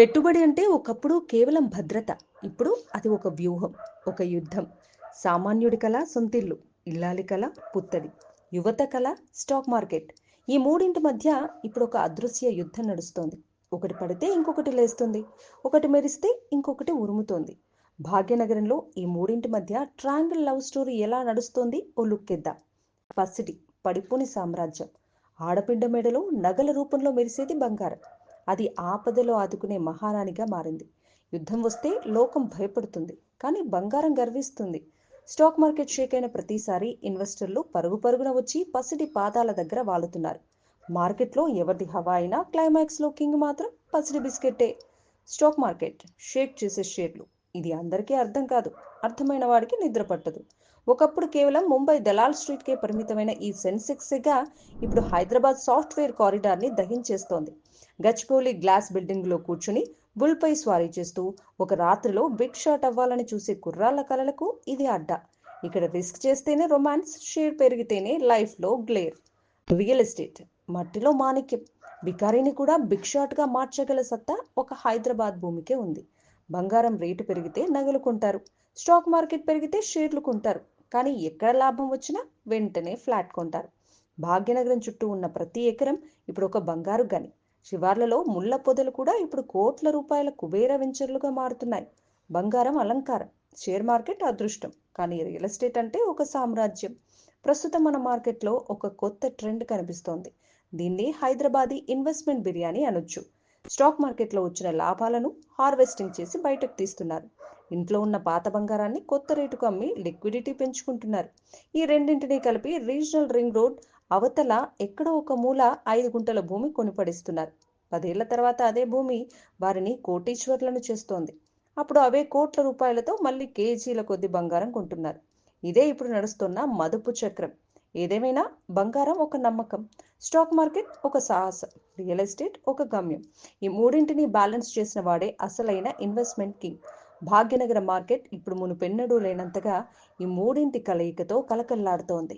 పెట్టుబడి అంటే ఒకప్పుడు కేవలం భద్రత. ఇప్పుడు అది ఒక వ్యూహం, ఒక యుద్ధం. సామాన్యుడి కల సొంతిల్లు, ఇల్లాలి కల పుత్తడి, యువత కల స్టాక్ మార్కెట్. ఈ మూడింటి మధ్య ఇప్పుడు ఒక అదృశ్య యుద్ధం నడుస్తోంది. ఒకటి పడితే ఇంకొకటి లేస్తుంది, ఒకటి మెరిస్తే ఇంకొకటి ఉరుముతోంది. భాగ్యనగరంలో ఈ మూడింటి మధ్య ట్రయాంగిల్ లవ్ స్టోరీ ఎలా నడుస్తోంది ఓ లుక్కేద్దాం. పసిడి పడిపోని సామ్రాజ్యం. ఆడబిడ్డ మెడలో నగల రూపంలో మెరిసేది బంగారం. అది ఆపదలో ఆదుకునే మహారాణిగా మారింది. యుద్ధం వస్తే లోకం భయపడుతుంది, కానీ బంగారం గర్విస్తుంది. స్టాక్ మార్కెట్ షేక్ అయిన ప్రతిసారి ఇన్వెస్టర్లు పరుగు పరుగున వచ్చి పసిడి పాదాల దగ్గర వాలుతున్నారు. మార్కెట్లో ఎవరిది హవా అయినా క్లైమాక్స్లో కింగ్ మాత్రం పసిడి బిస్కెట్టే. స్టాక్ మార్కెట్ షేక్ చేసే షేర్లు. ఇది అందరికీ అర్థం కాదు. అర్థమైన వాడికి నిద్ర పట్టదు. ఒకప్పుడు కేవలం ముంబై దలాల్ స్ట్రీట్కే పరిమితమైన ఈ సెన్సెక్స్గా ఇప్పుడు హైదరాబాద్ సాఫ్ట్వేర్ కారిడార్ని దహించేస్తోంది. గచ్చిబౌలి గ్లాస్ బిల్డింగ్లో కూర్చుని బుల్పై స్వారీ చేస్తూ ఒక రాత్రిలో బిగ్ షాట్ అవ్వాలని చూసే కుర్రాళ్ళ కలలకు ఇది అడ్డా. ఇక్కడ రిస్క్ చేస్తేనే రొమాన్స్, షేర్ పెరిగితేనే లైఫ్లో గ్లేర్. రియల్ ఎస్టేట్ మట్టిలో మాణిక్యం. బికారిని కూడా బిగ్ షాట్గా మార్చగల సత్తా ఒక హైదరాబాద్ భూమికే ఉంది. బంగారం రేటు పెరిగితే నగలు కొంటారు, స్టాక్ మార్కెట్ పెరిగితే షేర్లు కొంటారు. కానీ ఎక్కడ లాభం వచ్చినా వెంటనే ఫ్లాట్ కొంటారు. భాగ్యనగరం చుట్టూ ఉన్న ప్రతి ఎకరం ఇప్పుడు ఒక బంగారు గని. శివార్లలో ముళ్ళ పొదలు కూడా ఇప్పుడు కోట్ల రూపాయల కుబేర వెంచర్లుగా మారుతున్నాయి. బంగారం అలంకారం, షేర్ మార్కెట్ అదృష్టం, కానీ రియల్ ఎస్టేట్ అంటే ఒక సామ్రాజ్యం. ప్రస్తుతం మన మార్కెట్లో ఒక కొత్త ట్రెండ్ కనిపిస్తోంది. దీన్ని హైదరాబాదీ ఇన్వెస్ట్మెంట్ బిర్యానీ అనొచ్చు. స్టాక్ మార్కెట్లో వచ్చిన లాభాలను హార్వెస్టింగ్ చేసి బయటకు తీస్తున్నారు. ఇంట్లో ఉన్న పాత బంగారాన్ని కొత్త రేటుకు అమ్మి లిక్విడిటీ పెంచుకుంటున్నారు. ఈ రెండింటినీ కలిపి రీజనల్ రింగ్ రోడ్ అవతల ఎక్కడో ఒక మూల 5 గుంటల భూమి కొనిపడిస్తున్నారు. 10 ఏళ్ల తర్వాత అదే భూమి వారిని కోటీశ్వర్లను చేస్తోంది. అప్పుడు అవే కోట్ల రూపాయలతో మళ్ళీ కేజీల కొద్ది బంగారం కొంటున్నారు. ఇదే ఇప్పుడు నడుస్తున్న మదుపు చక్రం. ఏదేమైనా బంగారం ఒక నమ్మకం, స్టాక్ మార్కెట్ ఒక సాహసం, రియల్ ఎస్టేట్ ఒక గమ్యం. ఈ మూడింటిని బ్యాలెన్స్ చేసిన వాడే అసలైన ఇన్వెస్ట్మెంట్ కింగ్. భాగ్యనగర మార్కెట్ ఇప్పుడు మునుపెన్నడూ లేనంతగా ఈ మూడింటి కలయికతో కలకల్లాడుతోంది.